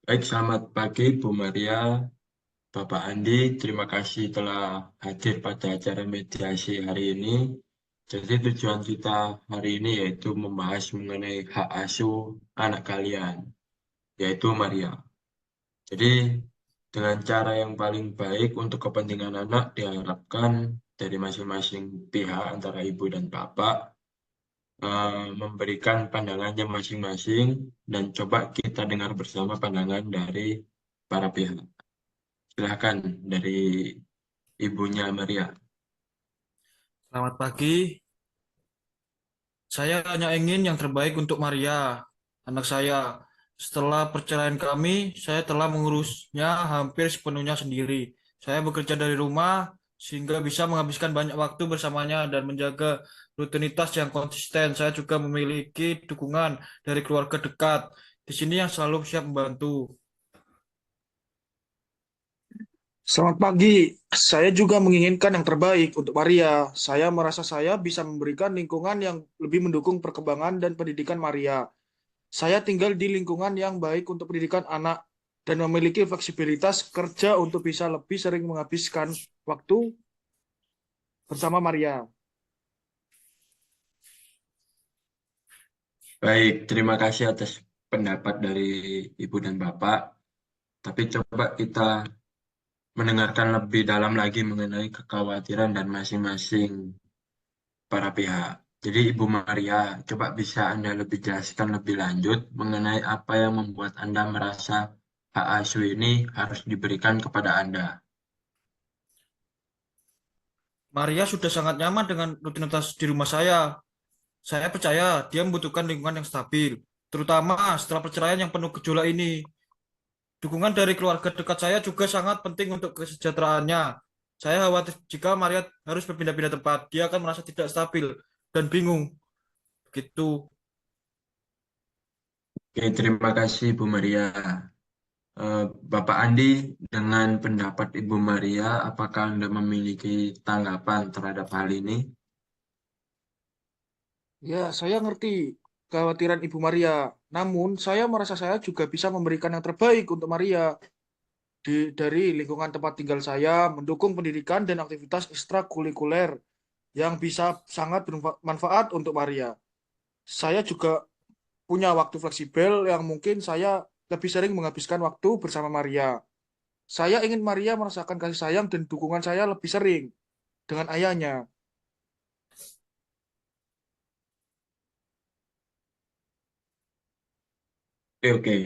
Baik, selamat pagi Bu Maria, Bapak Andi. Terima kasih telah hadir pada acara mediasi hari ini. Jadi tujuan kita hari ini yaitu membahas mengenai hak asuh anak kalian, yaitu Maria. Jadi dengan cara yang paling baik untuk kepentingan anak diharapkan dari masing-masing pihak antara ibu dan bapak memberikan pandangannya masing-masing dan coba kita dengar bersama pandangan dari para pihak. Silakan dari ibunya Maria. Selamat pagi. Saya hanya ingin yang terbaik untuk Maria, anak saya. Setelah perceraian kami, saya telah mengurusnya hampir sepenuhnya sendiri. Saya bekerja dari rumah sehingga bisa menghabiskan banyak waktu bersamanya dan menjaga rutinitas yang konsisten. Saya juga memiliki dukungan dari keluarga dekat di sini yang selalu siap membantu. Selamat pagi. Saya juga menginginkan yang terbaik untuk Maria. Saya merasa saya bisa memberikan lingkungan yang lebih mendukung perkembangan dan pendidikan Maria. Saya tinggal di lingkungan yang baik untuk pendidikan anak dan memiliki fleksibilitas kerja untuk bisa lebih sering menghabiskan waktu bersama Maria. Baik, terima kasih atas pendapat dari Ibu dan Bapak. Tapi coba kita mendengarkan lebih dalam lagi mengenai kekhawatiran dan masing-masing para pihak. Jadi Ibu Maria, coba bisa Anda lebih jelaskan lebih lanjut mengenai apa yang membuat Anda merasa hak asuh ini harus diberikan kepada Anda. Maria sudah sangat nyaman dengan rutinitas di rumah saya. Saya percaya dia membutuhkan lingkungan yang stabil, terutama setelah perceraian yang penuh gejolak ini. Dukungan dari keluarga dekat saya juga sangat penting untuk kesejahteraannya. Saya khawatir jika Maria harus berpindah-pindah tempat, dia akan merasa tidak stabil dan bingung. Begitu. Oke, terima kasih Bu Maria. Eh, Bapak Andi, dengan pendapat Ibu Maria, apakah Anda memiliki tanggapan terhadap hal ini? Ya, saya ngerti kekhawatiran Ibu Maria. Namun, saya merasa saya juga bisa memberikan yang terbaik untuk Maria dari lingkungan tempat tinggal saya, mendukung pendidikan dan aktivitas ekstrakurikuler yang bisa sangat bermanfaat untuk Maria. Saya juga punya waktu fleksibel yang mungkin saya lebih sering menghabiskan waktu bersama Maria. Saya ingin Maria merasakan kasih sayang dan dukungan saya lebih sering dengan ayahnya. Oke, oke.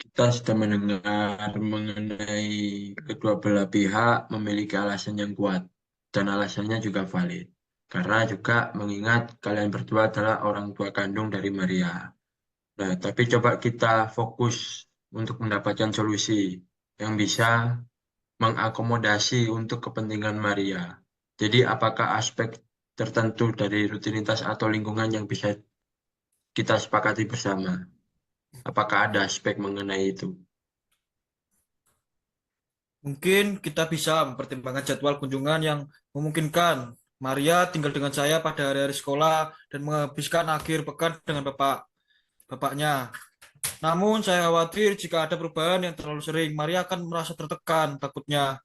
Kita sudah mendengar mengenai kedua belah pihak memiliki alasan yang kuat, dan alasannya juga valid. Karena juga mengingat kalian berdua adalah orang tua kandung dari Maria. Nah, tapi coba kita fokus untuk mendapatkan solusi yang bisa mengakomodasi untuk kepentingan Maria. Jadi, apakah aspek tertentu dari rutinitas atau lingkungan yang bisa kita sepakati bersama? Apakah ada aspek mengenai itu? Mungkin kita bisa mempertimbangkan jadwal kunjungan yang memungkinkan. Maria tinggal dengan saya pada hari-hari sekolah dan menghabiskan akhir pekan dengan bapaknya. Namun saya khawatir jika ada perubahan yang terlalu sering, Maria akan merasa tertekan takutnya.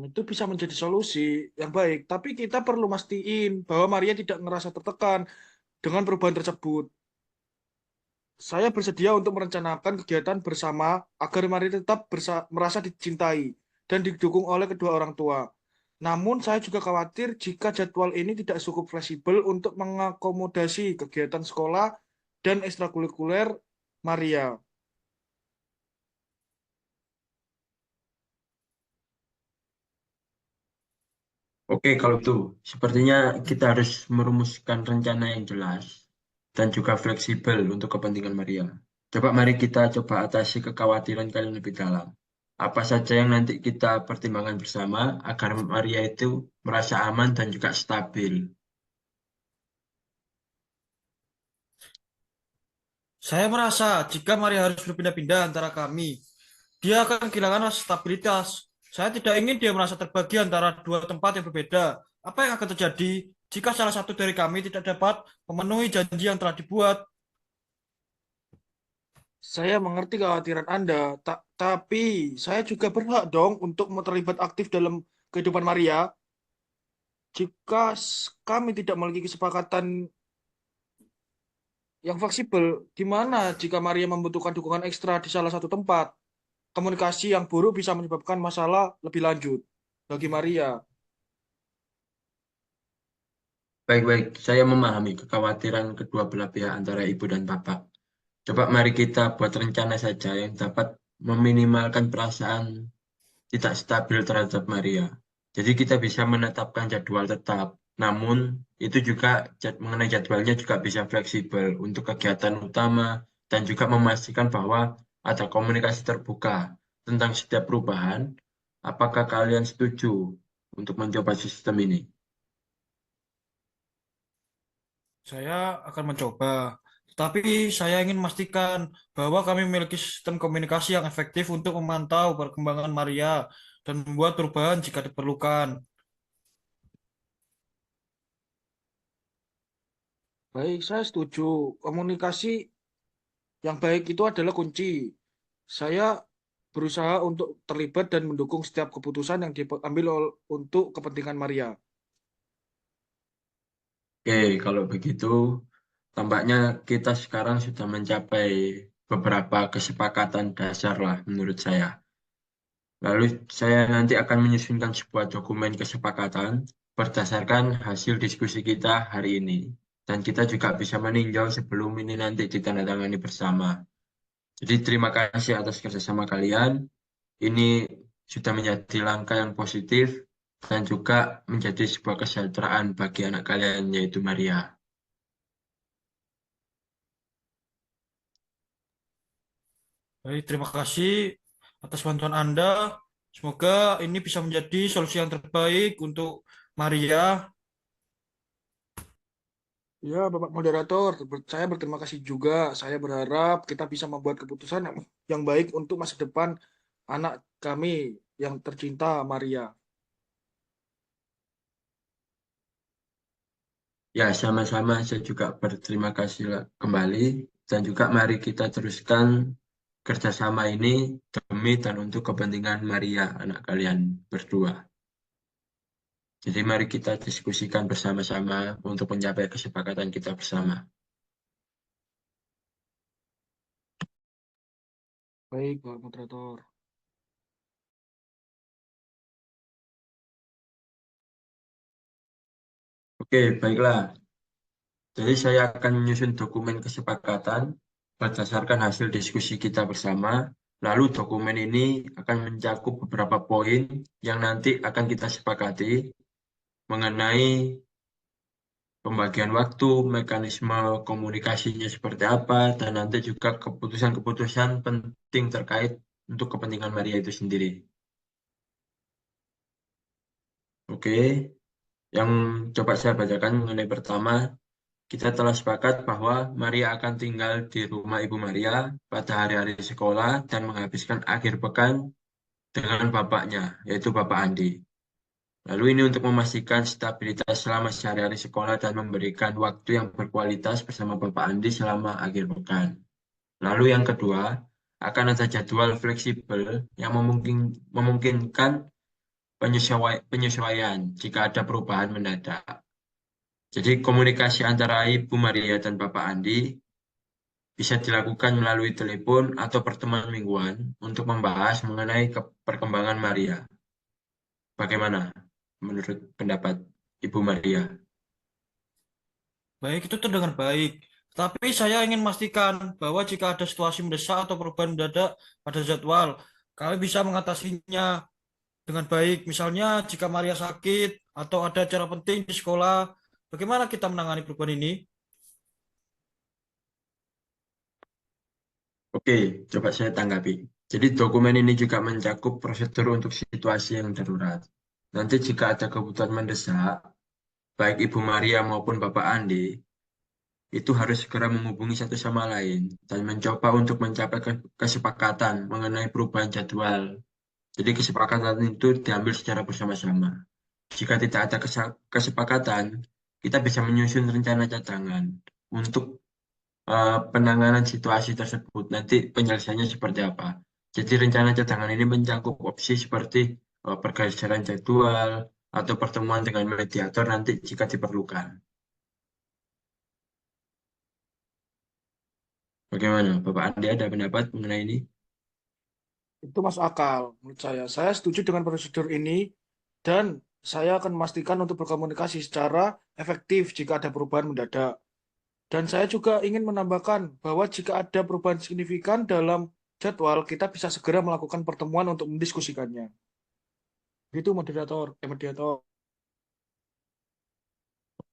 Itu bisa menjadi solusi yang baik, tapi kita perlu mastiin bahwa Maria tidak merasa tertekan dengan perubahan tersebut. Saya bersedia untuk merencanakan kegiatan bersama agar Maria tetap merasa dicintai dan didukung oleh kedua orang tua. Namun, saya juga khawatir jika jadwal ini tidak cukup fleksibel untuk mengakomodasi kegiatan sekolah dan ekstrakurikuler Maria. Oke, kalau itu sepertinya kita harus merumuskan rencana yang jelas dan juga fleksibel untuk kepentingan Maria. Coba mari kita coba atasi kekhawatiran kalian lebih dalam. Apa saja yang nanti kita pertimbangkan bersama agar Maria itu merasa aman dan juga stabil. Saya merasa jika Maria harus berpindah-pindah antara kami, dia akan kehilangan rasa stabilitas. Saya tidak ingin dia merasa terbagi antara dua tempat yang berbeda. Apa yang akan terjadi jika salah satu dari kami tidak dapat memenuhi janji yang telah dibuat. Saya mengerti kekhawatiran Anda, tapi saya juga berhak dong untuk mau terlibat aktif dalam kehidupan Maria. Jika kami tidak memiliki kesepakatan yang fleksibel, gimana jika Maria membutuhkan dukungan ekstra di salah satu tempat? Komunikasi yang buruk bisa menyebabkan masalah lebih lanjut bagi Maria. Baik-baik, saya memahami kekhawatiran kedua belah pihak antara ibu dan bapak. Coba mari kita buat rencana saja yang dapat meminimalkan perasaan tidak stabil terhadap Maria. Jadi kita bisa menetapkan jadwal tetap. Namun itu juga mengenai jadwalnya juga bisa fleksibel untuk kegiatan utama dan juga memastikan bahwa ada komunikasi terbuka tentang setiap perubahan. Apakah kalian setuju untuk mencoba sistem ini? Saya akan mencoba, tetapi saya ingin memastikan bahwa kami memiliki sistem komunikasi yang efektif untuk memantau perkembangan Maria dan membuat perubahan jika diperlukan. Baik, saya setuju. Komunikasi yang baik itu adalah kunci. Saya berusaha untuk terlibat dan mendukung setiap keputusan yang diambil untuk kepentingan Maria. Oke, kalau begitu tampaknya kita sekarang sudah mencapai beberapa kesepakatan dasar lah menurut saya. Lalu saya nanti akan menyusunkan sebuah dokumen kesepakatan berdasarkan hasil diskusi kita hari ini. Dan kita juga bisa meninjau sebelum ini nanti ditandatangani bersama. Jadi terima kasih atas kerjasama kalian. Ini sudah menjadi langkah yang positif dan juga menjadi sebuah kesejahteraan bagi anak kalian yaitu Maria. Baik, terima kasih atas bantuan Anda. Semoga ini bisa menjadi solusi yang terbaik untuk Maria. Ya, Bapak Moderator, saya berterima kasih juga. Saya berharap kita bisa membuat keputusan yang baik untuk masa depan anak kami yang tercinta, Maria. Ya, sama-sama saya juga berterima kasih kembali dan juga mari kita teruskan kerjasama ini demi dan untuk kepentingan Maria, anak kalian berdua. Jadi mari kita diskusikan bersama-sama untuk mencapai kesepakatan kita bersama. Baik, Bapak Moderator. Oke, baiklah. Jadi saya akan menyusun dokumen kesepakatan berdasarkan hasil diskusi kita bersama. Lalu dokumen ini akan mencakup beberapa poin yang nanti akan kita sepakati mengenai pembagian waktu, mekanisme komunikasinya seperti apa, dan nanti juga keputusan-keputusan penting terkait untuk kepentingan Maria itu sendiri. Oke, yang coba saya bacakan mengenai pertama, kita telah sepakat bahwa Maria akan tinggal di rumah Ibu Maria pada hari-hari sekolah dan menghabiskan akhir pekan dengan bapaknya, yaitu Bapak Andi. Lalu ini untuk memastikan stabilitas selama sehari-hari sekolah dan memberikan waktu yang berkualitas bersama Bapak Andi selama akhir pekan. Lalu yang kedua, akan ada jadwal fleksibel yang memungkinkan penyesuaian jika ada perubahan mendadak. Jadi komunikasi antara Ibu Maria dan Bapak Andi bisa dilakukan melalui telepon atau pertemuan mingguan untuk membahas mengenai perkembangan Maria. Bagaimana menurut pendapat Ibu Maria? Baik, itu terdengar baik. Tapi saya ingin memastikan bahwa jika ada situasi mendesak atau perubahan mendadak pada jadwal, kami bisa mengatasinya dengan baik. Misalnya jika Maria sakit atau ada acara penting di sekolah, bagaimana kita menangani perubahan ini? Oke, coba saya tanggapi. Jadi dokumen ini juga mencakup prosedur untuk situasi yang darurat. Nanti jika ada kebutuhan mendesak, baik Ibu Maria maupun Bapak Andi, itu harus segera menghubungi satu sama lain dan mencoba untuk mencapai kesepakatan mengenai perubahan jadwal. Jadi kesepakatan itu diambil secara bersama-sama. Jika tidak ada kesepakatan, kita bisa menyusun rencana cadangan untuk penanganan situasi tersebut. Nanti penyelesaiannya seperti apa. Jadi rencana cadangan ini mencakup opsi seperti pergeseran jadwal atau pertemuan dengan mediator nanti jika diperlukan. Bagaimana, Bapak Andi ada pendapat mengenai ini? Itu masuk akal menurut saya. Saya setuju dengan prosedur ini dan saya akan memastikan untuk berkomunikasi secara efektif jika ada perubahan mendadak. Dan saya juga ingin menambahkan bahwa jika ada perubahan signifikan dalam jadwal, kita bisa segera melakukan pertemuan untuk mendiskusikannya. Itu mediator.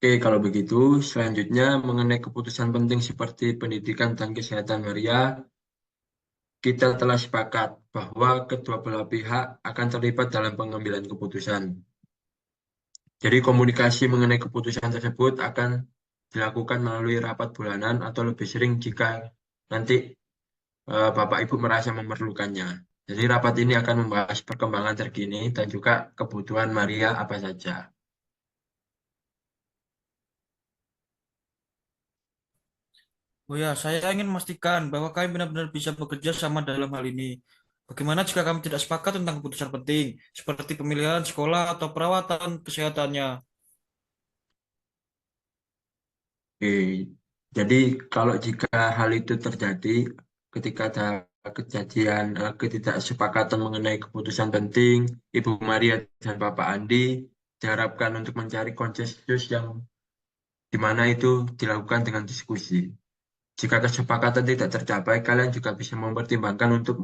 Oke, kalau begitu, selanjutnya mengenai keputusan penting seperti pendidikan dan kesehatan Maria, kita telah sepakat bahwa kedua belah pihak akan terlibat dalam pengambilan keputusan. Jadi komunikasi mengenai keputusan tersebut akan dilakukan melalui rapat bulanan atau lebih sering jika nanti Bapak Ibu merasa memerlukannya. Jadi rapat ini akan membahas perkembangan terkini dan juga kebutuhan Maria apa saja. Oh ya, saya ingin memastikan bahwa kami benar-benar bisa bekerja sama dalam hal ini. Bagaimana jika kami tidak sepakat tentang keputusan penting, seperti pemilihan sekolah atau perawatan kesehatannya? Oke, jadi kalau jika hal itu terjadi ketika ada kejadian ketidaksepakatan mengenai keputusan penting, Ibu Maria dan Bapak Andi diharapkan untuk mencari konsensus yang di mana itu dilakukan dengan diskusi. Jika kesepakatan tidak tercapai, kalian juga bisa mempertimbangkan untuk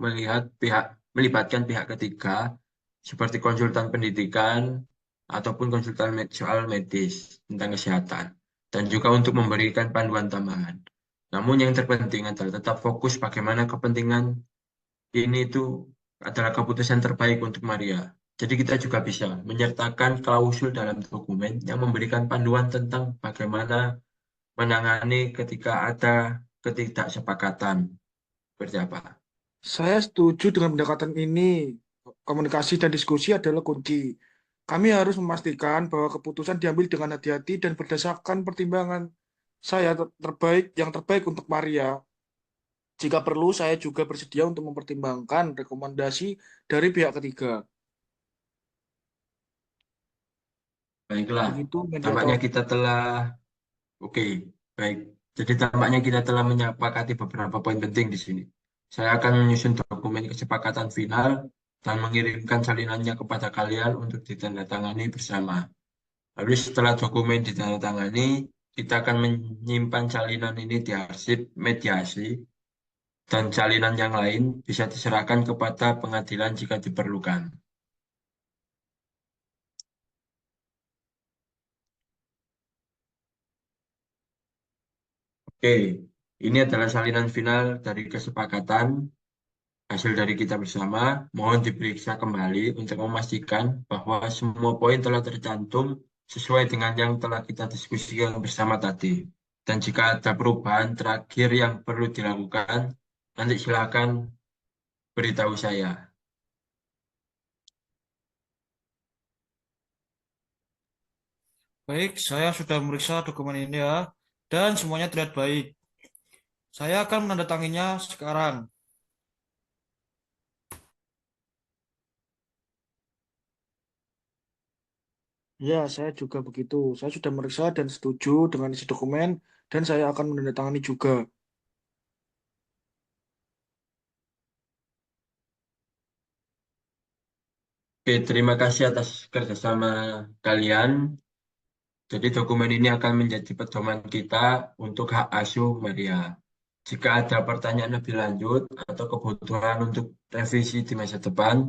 melibatkan pihak ketiga seperti konsultan pendidikan ataupun konsultan soal medis tentang kesehatan dan juga untuk memberikan panduan tambahan. Namun yang terpenting adalah tetap fokus bagaimana kepentingan ini itu adalah keputusan terbaik untuk Maria. Jadi kita juga bisa menyertakan klausul dalam dokumen yang memberikan panduan tentang bagaimana menangani ketika ada ketidaksepakatan. Seperti apa? Saya setuju dengan pendekatan ini. Komunikasi dan diskusi adalah kunci. Kami harus memastikan bahwa keputusan diambil dengan hati-hati dan berdasarkan pertimbangan yang terbaik untuk Maria. Jika perlu, saya juga bersedia untuk mempertimbangkan rekomendasi dari pihak ketiga. Baiklah, Begitu, tampaknya mediator. kita telah, oke, baik. Jadi tampaknya kita telah menyepakati beberapa poin penting di sini. Saya akan menyusun dokumen kesepakatan final dan mengirimkan salinannya kepada kalian untuk ditandatangani bersama. Lalu setelah dokumen ditandatangani, kita akan menyimpan salinan ini di arsip mediasi dan salinan yang lain bisa diserahkan kepada pengadilan jika diperlukan. Oke, ini adalah salinan final dari kesepakatan hasil dari kita bersama. Mohon diperiksa kembali untuk memastikan bahwa semua poin telah tercantum sesuai dengan yang telah kita diskusikan bersama tadi. Dan jika ada perubahan terakhir yang perlu dilakukan, nanti silakan beritahu saya. Baik, saya sudah memeriksa dokumen ini ya, dan semuanya terlihat baik. Saya akan menandatanginya sekarang. Ya, saya juga begitu. Saya sudah meriksa dan setuju dengan isi dokumen, dan saya akan menandatangani juga. Oke, terima kasih atas kerjasama kalian. Jadi dokumen ini akan menjadi pedoman kita untuk hak asuh Maria. Jika ada pertanyaan lebih lanjut atau kebutuhan untuk revisi di masa depan,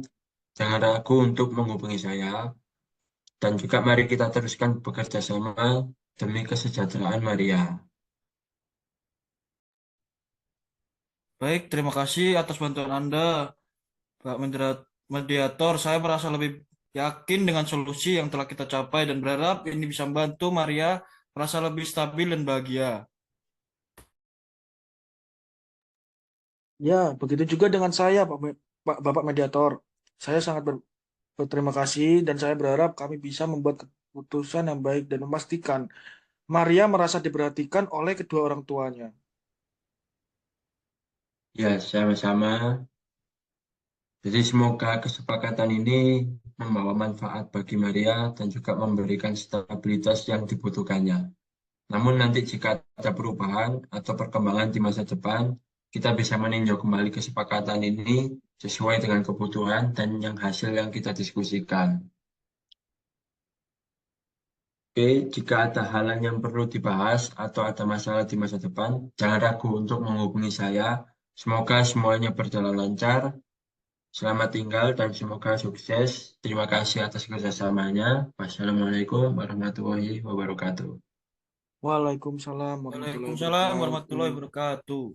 jangan ragu untuk menghubungi saya. Dan juga mari kita teruskan bekerja sama demi kesejahteraan Maria. Baik, terima kasih atas bantuan Anda, Pak Mediator. Saya merasa lebih yakin dengan solusi yang telah kita capai dan berharap ini bisa membantu Maria merasa lebih stabil dan bahagia. Ya, begitu juga dengan saya, Bapak Mediator. Saya sangat berterima kasih dan saya berharap kami bisa membuat keputusan yang baik dan memastikan Maria merasa diperhatikan oleh kedua orang tuanya. Ya, sama-sama. Jadi semoga kesepakatan ini membawa manfaat bagi Maria dan juga memberikan stabilitas yang dibutuhkannya. Namun nanti jika ada perubahan atau perkembangan di masa depan, kita bisa meninjau kembali kesepakatan ini sesuai dengan kebutuhan dan yang hasil yang kita diskusikan. Oke, jika ada hal yang perlu dibahas atau ada masalah di masa depan, jangan ragu untuk menghubungi saya. Semoga semuanya berjalan lancar. Selamat tinggal dan semoga sukses. Terima kasih atas kerjasamanya. Wassalamualaikum warahmatullahi wabarakatuh. Waalaikumsalam warahmatullahi Waalaikumsalam wabarakatuh. warahmatullahi wabarakatuh.